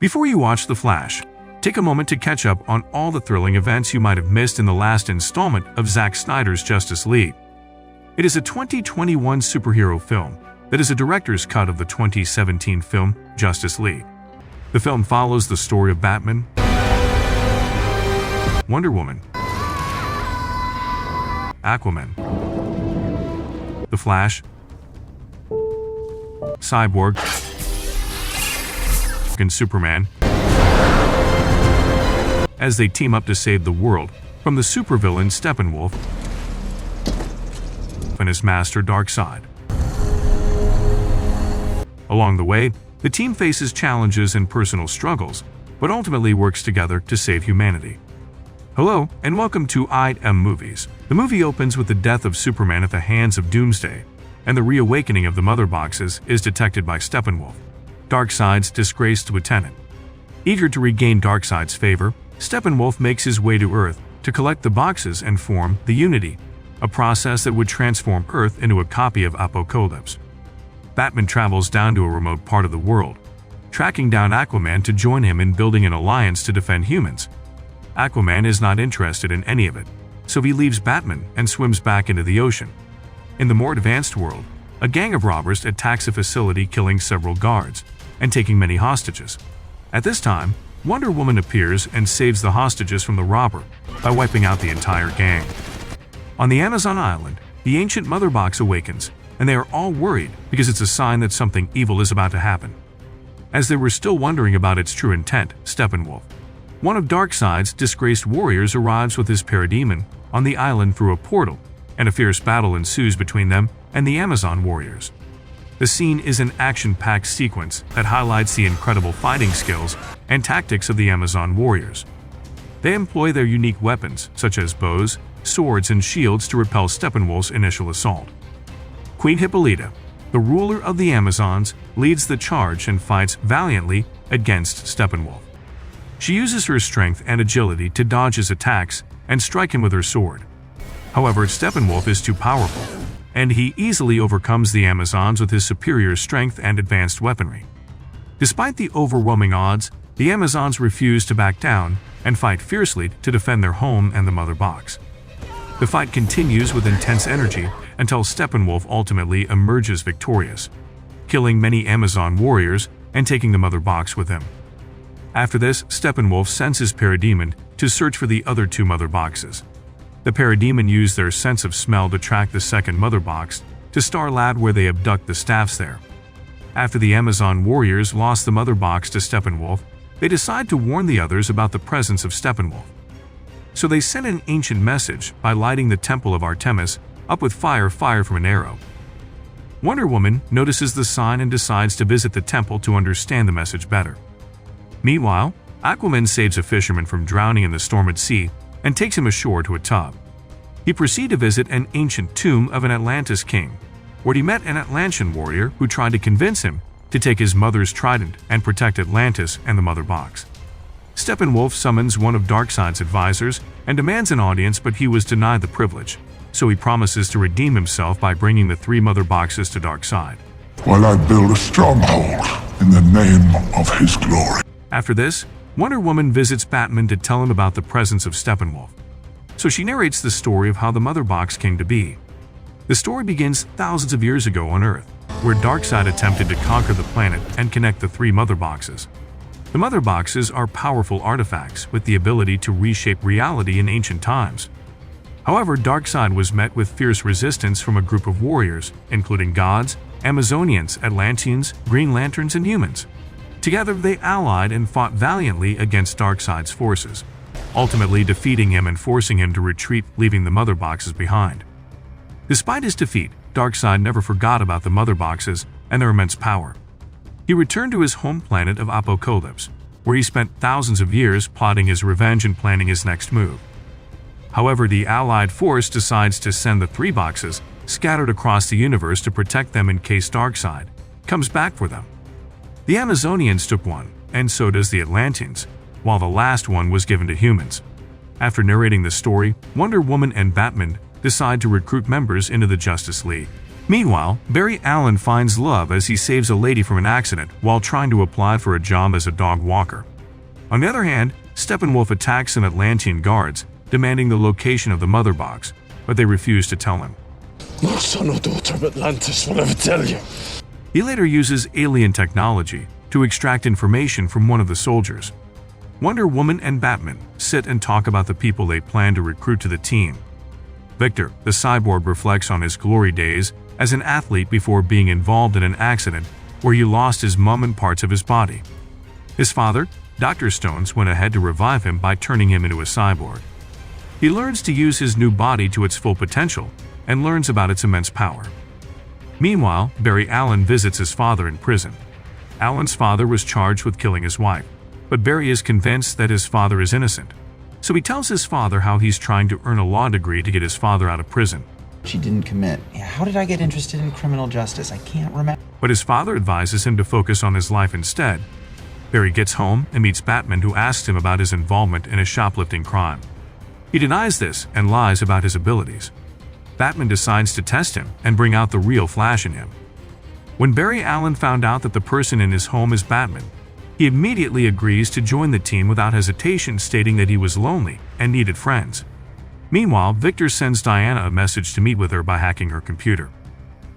Before you watch The Flash, take a moment to catch up on all the thrilling events you might have missed in the last installment of Zack Snyder's Justice League. It is a 2021 superhero film that is a director's cut of the 2017 film Justice League. The film follows the story of Batman, Wonder Woman, Aquaman, The Flash, Cyborg, and Superman as they team up to save the world from the supervillain Steppenwolf and his master Darkseid. Along the way, the team faces challenges and personal struggles, but ultimately works together to save humanity. Hello, and welcome to IM Movies. The movie opens with the death of Superman at the hands of Doomsday, and the reawakening of the Mother Boxes is detected by Steppenwolf, Darkseid's disgraced lieutenant. Eager to regain Darkseid's favor, Steppenwolf makes his way to Earth to collect the boxes and form the Unity, a process that would transform Earth into a copy of Apocalypse. Batman travels down to a remote part of the world, tracking down Aquaman to join him in building an alliance to defend humans. Aquaman is not interested in any of it, so he leaves Batman and swims back into the ocean. In the more advanced world, a gang of robbers attacks a facility, killing several guards and taking many hostages. At this time, Wonder Woman appears and saves the hostages from the robber by wiping out the entire gang. On the Amazon island, the ancient Mother Box awakens, and they are all worried because it's a sign that something evil is about to happen. As they were still wondering about its true intent, Steppenwolf, one of Darkseid's disgraced warriors, arrives with his parademon on the island through a portal, and a fierce battle ensues between them and the Amazon warriors. The scene is an action-packed sequence that highlights the incredible fighting skills and tactics of the Amazon warriors. They employ their unique weapons, such as bows, swords, and shields to repel Steppenwolf's initial assault. Queen Hippolyta, the ruler of the Amazons, leads the charge and fights valiantly against Steppenwolf. She uses her strength and agility to dodge his attacks and strike him with her sword. However, Steppenwolf is too powerful, and he easily overcomes the Amazons with his superior strength and advanced weaponry. Despite the overwhelming odds, the Amazons refuse to back down and fight fiercely to defend their home and the Mother Box. The fight continues with intense energy until Steppenwolf ultimately emerges victorious, killing many Amazon warriors and taking the Mother Box with him. After this, Steppenwolf sends his parademon to search for the other two Mother Boxes. The parademon use their sense of smell to track the second Mother Box to Starlab, where they abduct the staffs there. After the Amazon warriors lost the Mother Box to Steppenwolf, they decide to warn the others about the presence of Steppenwolf. So they send an ancient message by lighting the temple of Artemis up with fire from an arrow. Wonder Woman notices the sign and decides to visit the temple to understand the message better. Meanwhile, Aquaman saves a fisherman from drowning in the storm at sea and takes him ashore to a tub. He proceeds to visit an ancient tomb of an Atlantis king, where he met an Atlantean warrior who tried to convince him to take his mother's trident and protect Atlantis and the Mother Box. Steppenwolf summons one of Darkseid's advisors and demands an audience, but he was denied the privilege, so he promises to redeem himself by bringing the three Mother Boxes to Darkseid, while I build a stronghold in the name of his glory. After this, Wonder Woman visits Batman to tell him about the presence of Steppenwolf. So she narrates the story of how the Mother Box came to be. The story begins thousands of years ago on Earth, where Darkseid attempted to conquer the planet and connect the three Mother Boxes. The Mother Boxes are powerful artifacts with the ability to reshape reality in ancient times. However, Darkseid was met with fierce resistance from a group of warriors, including gods, Amazonians, Atlanteans, Green Lanterns, and humans. Together, they allied and fought valiantly against Darkseid's forces, ultimately defeating him and forcing him to retreat, leaving the Mother Boxes behind. Despite his defeat, Darkseid never forgot about the Mother Boxes and their immense power. He returned to his home planet of Apocalypse, where he spent thousands of years plotting his revenge and planning his next move. However, the Allied force decides to send the three boxes scattered across the universe to protect them in case Darkseid comes back for them. The Amazonians took one, and so does the Atlanteans, while the last one was given to humans. After narrating the story, Wonder Woman and Batman decide to recruit members into the Justice League. Meanwhile, Barry Allen finds love as he saves a lady from an accident while trying to apply for a job as a dog walker. On the other hand, Steppenwolf attacks some Atlantean guards, demanding the location of the mother box, but they refuse to tell him. No son or daughter of Atlantis will ever tell you. He later uses alien technology to extract information from one of the soldiers. Wonder Woman and Batman sit and talk about the people they plan to recruit to the team. Victor, the cyborg, reflects on his glory days as an athlete before being involved in an accident where he lost his mum and parts of his body. His father, Dr. Stones, went ahead to revive him by turning him into a cyborg. He learns to use his new body to its full potential and learns about its immense power. Meanwhile, Barry Allen visits his father in prison. Allen's father was charged with killing his wife, but Barry is convinced that his father is innocent. So he tells his father how he's trying to earn a law degree to get his father out of prison. She didn't commit. How did I get interested in criminal justice? I can't remember. But his father advises him to focus on his life instead. Barry gets home and meets Batman, who asks him about his involvement in a shoplifting crime. He denies this and lies about his abilities. Batman decides to test him and bring out the real Flash in him. When Barry Allen found out that the person in his home is Batman, he immediately agrees to join the team without hesitation, stating that he was lonely and needed friends. Meanwhile, Victor sends Diana a message to meet with her by hacking her computer.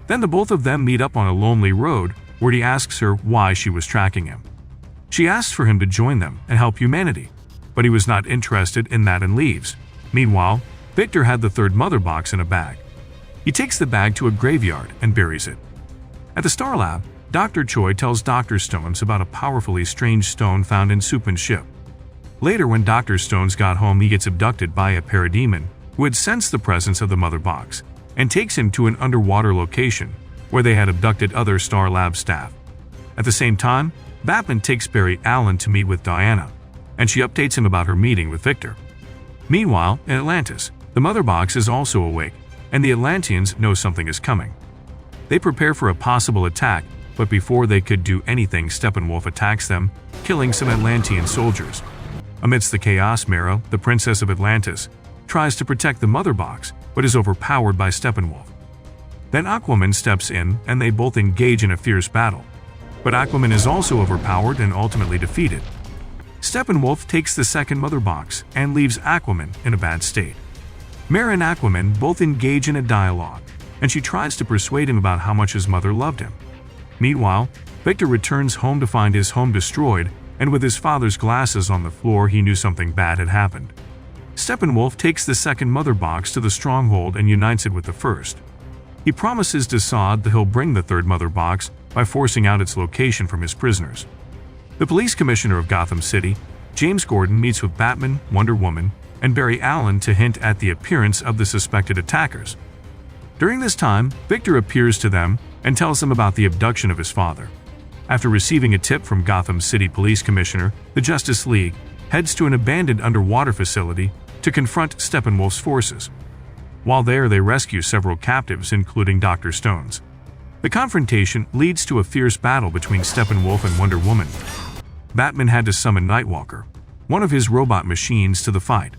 Then the both of them meet up on a lonely road where he asks her why she was tracking him. She asks for him to join them and help humanity, but he was not interested in that and leaves. Meanwhile, Victor had the third mother box in a bag. He takes the bag to a graveyard and buries it. At the Star Lab, Dr. Choi tells Dr. Stones about a powerfully strange stone found in Superman's ship. Later, when Dr. Stones got home, he gets abducted by a parademon who had sensed the presence of the mother box and takes him to an underwater location where they had abducted other Star Lab staff. At the same time, Batman takes Barry Allen to meet with Diana, and she updates him about her meeting with Victor. Meanwhile, in Atlantis, the mother box is also awake, and the Atlanteans know something is coming. They prepare for a possible attack, but before they could do anything, Steppenwolf attacks them, killing some Atlantean soldiers. Amidst the chaos, Mera, the princess of Atlantis, tries to protect the mother box, but is overpowered by Steppenwolf. Then Aquaman steps in, and they both engage in a fierce battle. But Aquaman is also overpowered and ultimately defeated. Steppenwolf takes the second mother box and leaves Aquaman in a bad state. Mera and Aquaman both engage in a dialogue, and she tries to persuade him about how much his mother loved him. Meanwhile, Victor returns home to find his home destroyed, and with his father's glasses on the floor, he knew something bad had happened. Steppenwolf takes the second mother box to the stronghold and unites it with the first. He promises Darkseid that he'll bring the third mother box by forcing out its location from his prisoners. The police commissioner of Gotham City, James Gordon, meets with Batman, Wonder Woman, and Barry Allen to hint at the appearance of the suspected attackers. During this time, Victor appears to them and tells them about the abduction of his father. After receiving a tip from Gotham City Police Commissioner, the Justice League heads to an abandoned underwater facility to confront Steppenwolf's forces. While there, they rescue several captives, including Dr. Stones. The confrontation leads to a fierce battle between Steppenwolf and Wonder Woman. Batman had to summon Nightwalker, one of his robot machines, to the fight.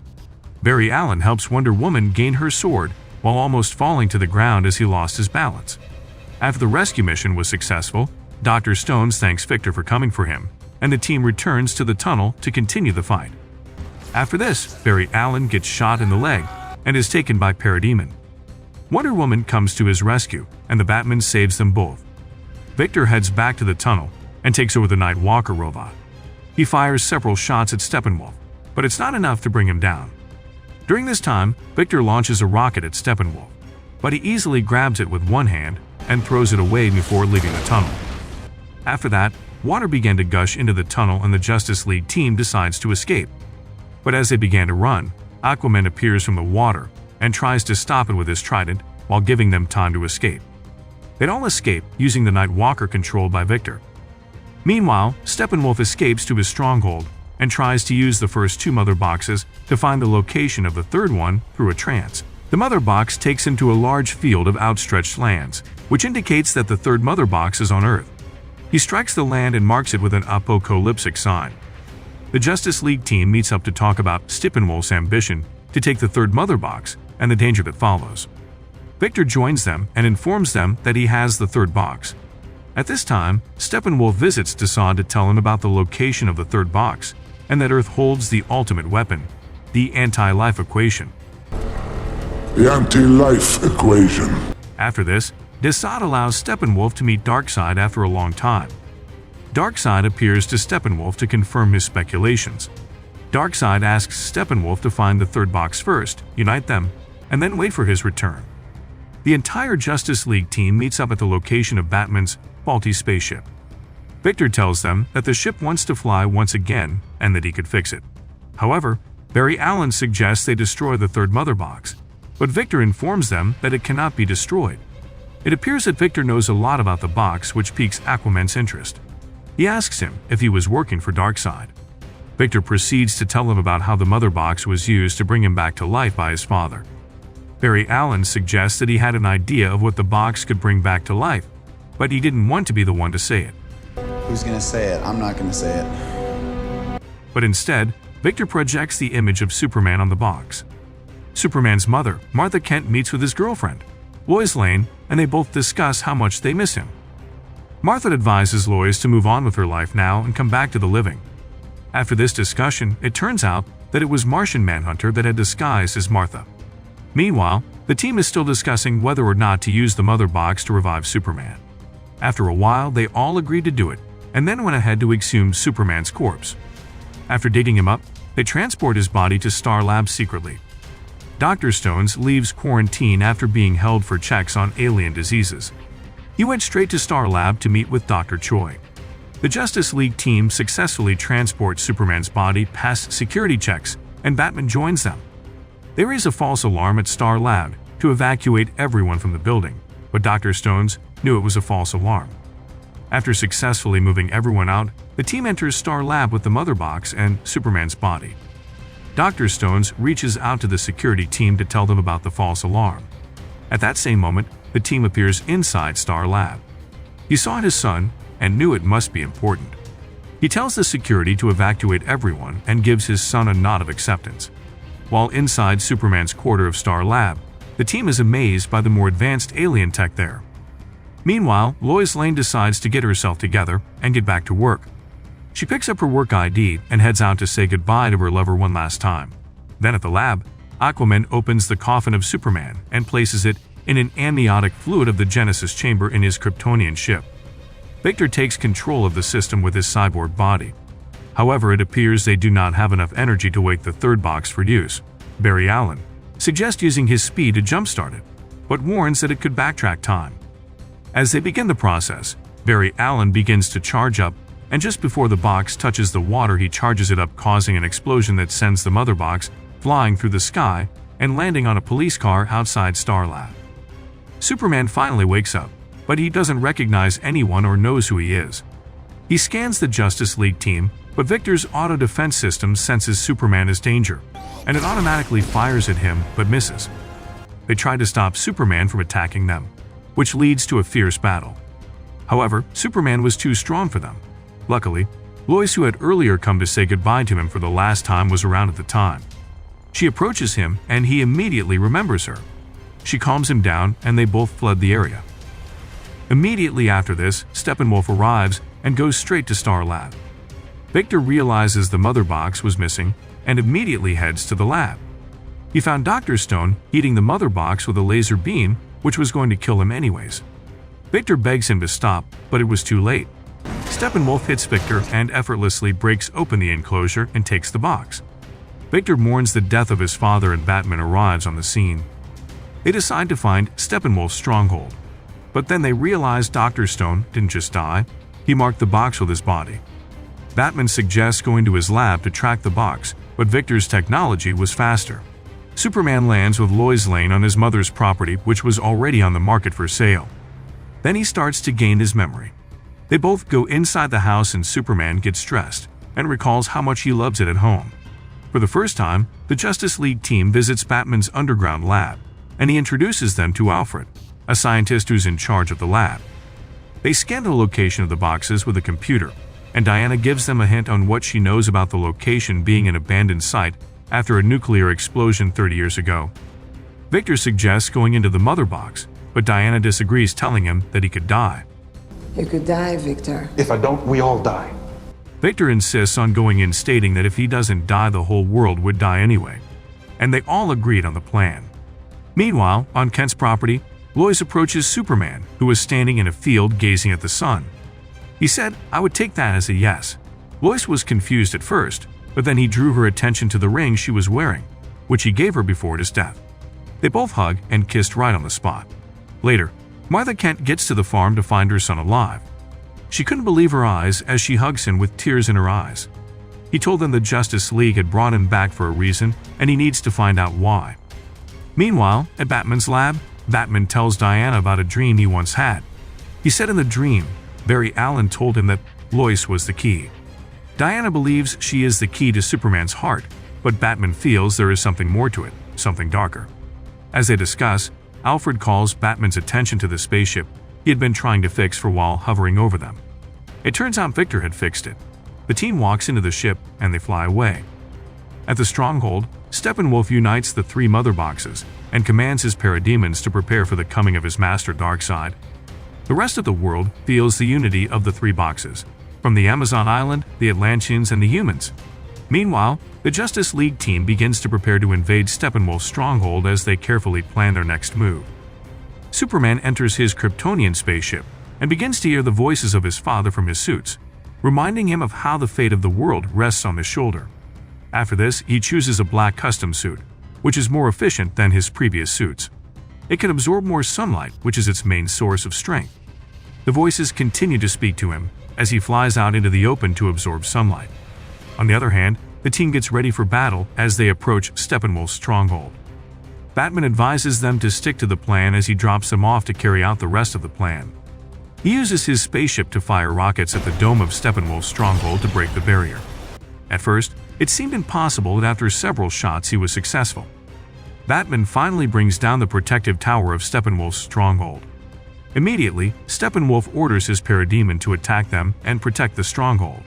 Barry Allen helps Wonder Woman gain her sword while almost falling to the ground as he lost his balance. After the rescue mission was successful, Dr. Stones thanks Victor for coming for him, and the team returns to the tunnel to continue the fight. After this, Barry Allen gets shot in the leg and is taken by Parademon. Wonder Woman comes to his rescue, and the Batman saves them both. Victor heads back to the tunnel and takes over the Nightwalker robot. He fires several shots at Steppenwolf, but it's not enough to bring him down. During this time, Victor launches a rocket at Steppenwolf, but he easily grabs it with one hand and throws it away before leaving the tunnel. After that, water began to gush into the tunnel and the Justice League team decides to escape. But as they began to run, Aquaman appears from the water and tries to stop it with his trident while giving them time to escape. They'd all escape using the Nightwalker controlled by Victor. Meanwhile, Steppenwolf escapes to his stronghold and tries to use the first two mother boxes to find the location of the third one through a trance. The mother box takes him to a large field of outstretched lands, which indicates that the third mother box is on Earth. He strikes the land and marks it with an apocalyptic sign. The Justice League team meets up to talk about Steppenwolf's ambition to take the third mother box and the danger that follows. Victor joins them and informs them that he has the third box. At this time, Steppenwolf visits Darkseid to tell him about the location of the third box and that Earth holds the ultimate weapon, the anti-life equation. The anti-life equation. After this, Darkseid allows Steppenwolf to meet Darkseid after a long time. Darkseid appears to Steppenwolf to confirm his speculations. Darkseid asks Steppenwolf to find the third box first, unite them, and then wait for his return. The entire Justice League team meets up at the location of Batman's faulty spaceship. Victor tells them that the ship wants to fly once again and that he could fix it. However, Barry Allen suggests they destroy the third mother box, but Victor informs them that it cannot be destroyed. It appears that Victor knows a lot about the box, which piques Aquaman's interest. He asks him if he was working for Darkseid. Victor proceeds to tell him about how the mother box was used to bring him back to life by his father. Barry Allen suggests that he had an idea of what the box could bring back to life, but he didn't want to be the one to say it. Who's gonna say it? I'm not gonna say it. But instead, Victor projects the image of Superman on the box. Superman's mother, Martha Kent, meets with his girlfriend, Lois Lane, and they both discuss how much they miss him. Martha advises Lois to move on with her life now and come back to the living. After this discussion, it turns out that it was Martian Manhunter that had disguised as Martha. Meanwhile, the team is still discussing whether or not to use the mother box to revive Superman. After a while, they all agreed to do it, and then went ahead to exhume Superman's corpse. After digging him up, they transport his body to Star Labs secretly. Dr. Stones leaves quarantine after being held for checks on alien diseases. He went straight to Star Lab to meet with Dr. Choi. The Justice League team successfully transports Superman's body past security checks, and Batman joins them. They raise a false alarm at Star Lab to evacuate everyone from the building, but Dr. Stones knew it was a false alarm. After successfully moving everyone out, the team enters Star Lab with the mother box and Superman's body. Dr. Stones reaches out to the security team to tell them about the false alarm. At that same moment, the team appears inside Star Lab. He saw his son and knew it must be important. He tells the security to evacuate everyone and gives his son a nod of acceptance. While inside Superman's quarter of Star Lab, the team is amazed by the more advanced alien tech there. Meanwhile, Lois Lane decides to get herself together and get back to work. She picks up her work ID and heads out to say goodbye to her lover one last time. Then at the lab, Aquaman opens the coffin of Superman and places it in an amniotic fluid of the Genesis chamber in his Kryptonian ship. Victor takes control of the system with his cyborg body. However, it appears they do not have enough energy to wake the third box for use. Barry Allen suggests using his speed to jumpstart it, but warns that it could backtrack time. As they begin the process, Barry Allen begins to charge up, and just before the box touches the water, he charges it up, causing an explosion that sends the mother box flying through the sky and landing on a police car outside Star Lab. Superman finally wakes up, but he doesn't recognize anyone or knows who he is. He scans the Justice League team, but Victor's auto-defense system senses Superman as danger, and it automatically fires at him but misses. They try to stop Superman from attacking them, which leads to a fierce battle. However, Superman was too strong for them. Luckily, Lois, who had earlier come to say goodbye to him for the last time, was around at the time. She approaches him and he immediately remembers her. She calms him down and they both fled the area. Immediately after this, Steppenwolf arrives and goes straight to Star Lab. Victor realizes the mother box was missing and immediately heads to the lab. He found Dr. Stone heating the mother box with a laser beam, which was going to kill him anyways. Victor begs him to stop, but it was too late. Steppenwolf hits Victor and effortlessly breaks open the enclosure and takes the box. Victor mourns the death of his father and Batman arrives on the scene. They decide to find Steppenwolf's stronghold, but then they realize Dr. Stone didn't just die, he marked the box with his body. Batman suggests going to his lab to track the box, but Victor's technology was faster. Superman lands with Lois Lane on his mother's property, which was already on the market for sale. Then he starts to gain his memory. They both go inside the house and Superman gets stressed and recalls how much he loves it at home. For the first time, the Justice League team visits Batman's underground lab, and he introduces them to Alfred, a scientist who's in charge of the lab. They scan the location of the boxes with a computer, and Diana gives them a hint on what she knows about the location being an abandoned site after a nuclear explosion 30 years ago. Victor suggests going into the mother box, but Diana disagrees, telling him that he could die. You could die, Victor. If I don't, we all die. Victor insists on going in, stating that if he doesn't die, the whole world would die anyway. And they all agreed on the plan. Meanwhile, on Kent's property, Lois approaches Superman, who was standing in a field gazing at the sun. He said, "I would take that as a yes." Lois was confused at first, but then he drew her attention to the ring she was wearing, which he gave her before his death. They both hug and kissed right on the spot. Later, Martha Kent gets to the farm to find her son alive. She couldn't believe her eyes as she hugs him with tears in her eyes. He told them the Justice League had brought him back for a reason, and he needs to find out why. Meanwhile, at Batman's lab, Batman tells Diana about a dream he once had. He said in the dream, Barry Allen told him that Lois was the key. Diana believes she is the key to Superman's heart, but Batman feels there is something more to it, something darker. As they discuss, Alfred calls Batman's attention to the spaceship he had been trying to fix for while hovering over them. It turns out Victor had fixed it. The team walks into the ship and they fly away. At the stronghold, Steppenwolf unites the three mother boxes and commands his parademons to prepare for the coming of his master Darkseid. The rest of the world feels the unity of the three boxes, from the Amazon island, the Atlanteans, and the humans. Meanwhile, the Justice League team begins to prepare to invade Steppenwolf's stronghold as they carefully plan their next move. Superman enters his Kryptonian spaceship and begins to hear the voices of his father from his suits, reminding him of how the fate of the world rests on his shoulder. After this, he chooses a black custom suit, which is more efficient than his previous suits. It can absorb more sunlight, which is its main source of strength. The voices continue to speak to him as he flies out into the open to absorb sunlight. On the other hand, the team gets ready for battle as they approach Steppenwolf's stronghold. Batman advises them to stick to the plan as he drops them off to carry out the rest of the plan. He uses his spaceship to fire rockets at the dome of Steppenwolf's stronghold to break the barrier. At first, it seemed impossible, but after several shots he was successful. Batman finally brings down the protective tower of Steppenwolf's stronghold. Immediately, Steppenwolf orders his parademon to attack them and protect the stronghold.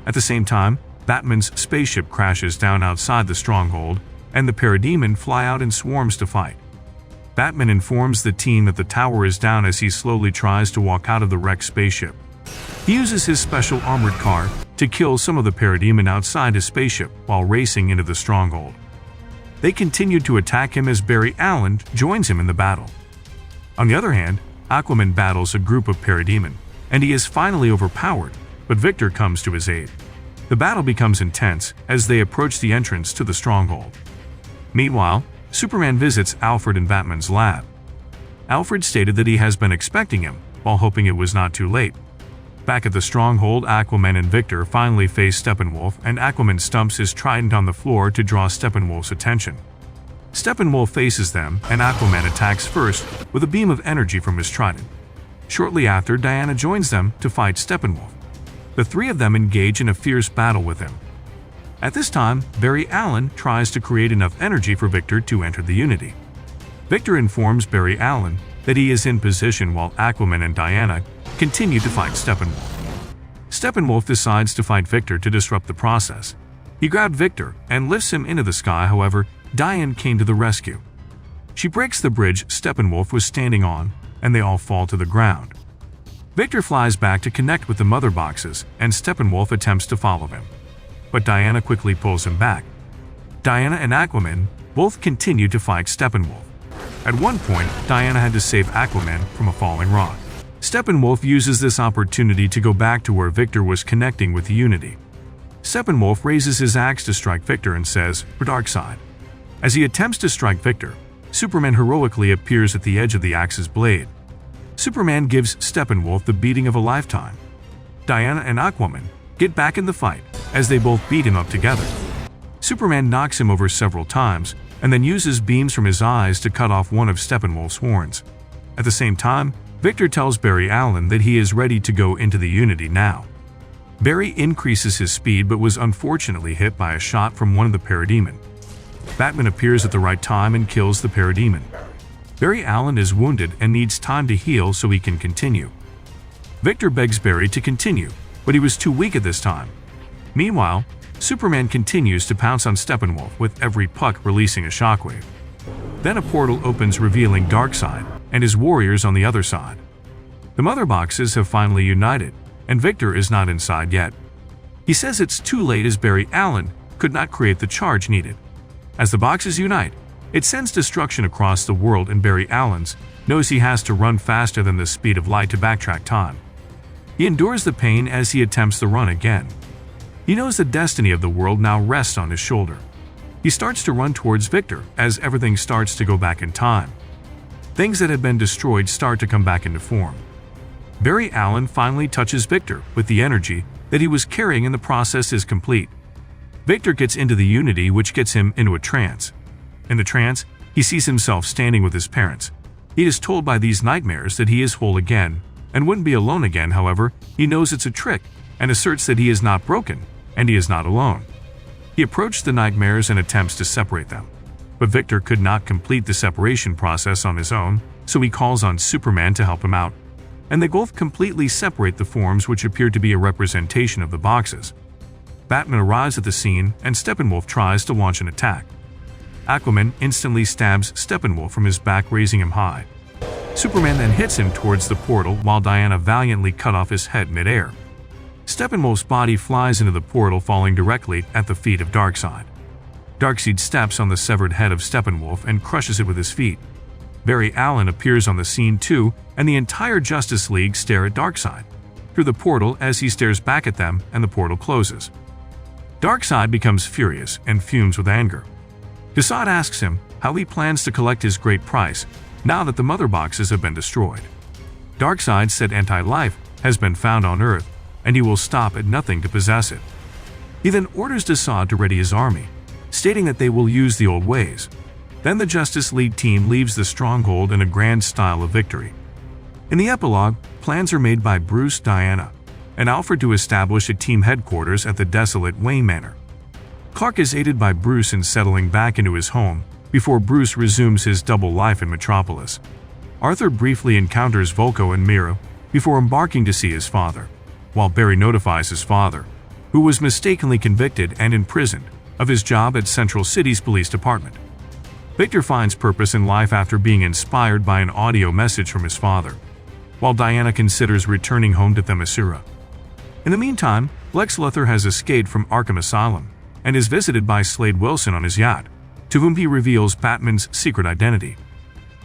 At the same time, Batman's spaceship crashes down outside the stronghold, and the parademon fly out in swarms to fight. Batman informs the team that the tower is down as he slowly tries to walk out of the wrecked spaceship. He uses his special armored car to kill some of the parademon outside his spaceship while racing into the stronghold. They continue to attack him as Barry Allen joins him in the battle. On the other hand, Aquaman battles a group of parademon, and he is finally overpowered, but Victor comes to his aid. The battle becomes intense as they approach the entrance to the stronghold. Meanwhile, Superman visits Alfred in Batman's lab. Alfred stated that he has been expecting him, while hoping it was not too late. Back at the stronghold, Aquaman and Victor finally face Steppenwolf, and Aquaman stumps his trident on the floor to draw Steppenwolf's attention. Steppenwolf faces them, and Aquaman attacks first with a beam of energy from his trident. Shortly after, Diana joins them to fight Steppenwolf. The three of them engage in a fierce battle with him. At this time, Barry Allen tries to create enough energy for Victor to enter the Unity. Victor informs Barry Allen that he is in position while Aquaman and Diana continue to fight Steppenwolf. Steppenwolf decides to fight Victor to disrupt the process. He grabbed Victor and lifts him into the sky, however, Diane came to the rescue. She breaks the bridge Steppenwolf was standing on, and they all fall to the ground. Victor flies back to connect with the mother boxes, and Steppenwolf attempts to follow him. But Diana quickly pulls him back. Diana and Aquaman both continue to fight Steppenwolf. At one point, Diana had to save Aquaman from a falling rock. Steppenwolf uses this opportunity to go back to where Victor was connecting with the Unity. Steppenwolf raises his axe to strike Victor and says, "For Darkseid." As he attempts to strike Victor, Superman heroically appears at the edge of the axe's blade. Superman gives Steppenwolf the beating of a lifetime. Diana and Aquaman get back in the fight as they both beat him up together. Superman knocks him over several times and then uses beams from his eyes to cut off one of Steppenwolf's horns. At the same time, Victor tells Barry Allen that he is ready to go into the Unity now. Barry increases his speed but was unfortunately hit by a shot from one of the parademon. Batman appears at the right time and kills the parademon. Barry Allen is wounded and needs time to heal so he can continue. Victor begs Barry to continue, but he was too weak at this time. Meanwhile, Superman continues to pounce on Steppenwolf with every puck releasing a shockwave. Then a portal opens, revealing Darkseid and his warriors on the other side. The mother boxes have finally united, and Victor is not inside yet. He says it's too late as Barry Allen could not create the charge needed. As the boxes unite, it sends destruction across the world, and Barry Allen knows he has to run faster than the speed of light to backtrack time. He endures the pain as he attempts the run again. He knows the destiny of the world now rests on his shoulder. He starts to run towards Victor as everything starts to go back in time. Things that had been destroyed start to come back into form. Barry Allen finally touches Victor with the energy that he was carrying, and the process is complete. Victor gets into the unity, which gets him into a trance. In the trance, he sees himself standing with his parents. He is told by these nightmares that he is whole again and wouldn't be alone again. However, he knows it's a trick and asserts that he is not broken and he is not alone. He approaches the nightmares and attempts to separate them. But Victor could not complete the separation process on his own, so he calls on Superman to help him out. And they both completely separate the forms, which appear to be a representation of the boxes. Batman arrives at the scene and Steppenwolf tries to launch an attack. Aquaman instantly stabs Steppenwolf from his back, raising him high. Superman then hits him towards the portal while Diana valiantly cut off his head mid-air. Steppenwolf's body flies into the portal, falling directly at the feet of Darkseid. Darkseid steps on the severed head of Steppenwolf and crushes it with his feet. Barry Allen appears on the scene too, and the entire Justice League stare at Darkseid through the portal as he stares back at them, and the portal closes. Darkseid becomes furious and fumes with anger. Darkseid asks him how he plans to collect his great price now that the mother boxes have been destroyed. Darkseid said anti-life has been found on Earth, and he will stop at nothing to possess it. He then orders Darkseid to ready his army, stating that they will use the old ways. Then the Justice League team leaves the stronghold in a grand style of victory. In the epilogue, plans are made by Bruce, Diana, and Alfred to establish a team headquarters at the desolate Wayne Manor. Clark is aided by Bruce in settling back into his home before Bruce resumes his double life in Metropolis. Arthur briefly encounters Volko and Mira before embarking to see his father, while Barry notifies his father, who was mistakenly convicted and imprisoned, of his job at Central City's police department. Victor finds purpose in life after being inspired by an audio message from his father, while Diana considers returning home to Themyscira. In the meantime, Lex Luthor has escaped from Arkham Asylum and is visited by Slade Wilson on his yacht, to whom he reveals Batman's secret identity.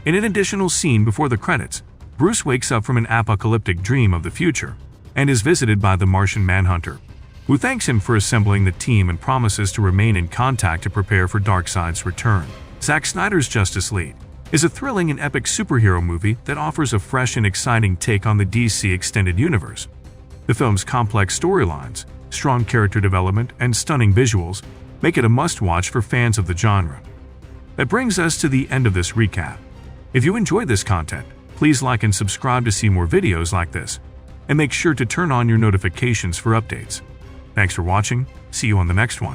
In an additional scene before the credits, Bruce wakes up from an apocalyptic dream of the future and is visited by the Martian Manhunter, who thanks him for assembling the team and promises to remain in contact to prepare for Darkseid's return. Zack Snyder's Justice League is a thrilling and epic superhero movie that offers a fresh and exciting take on the DC extended universe. The film's complex storylines, strong character development, and stunning visuals make it a must-watch for fans of the genre. That brings us to the end of this recap. If you enjoyed this content, please like and subscribe to see more videos like this, and make sure to turn on your notifications for updates. Thanks for watching. See you on the next one.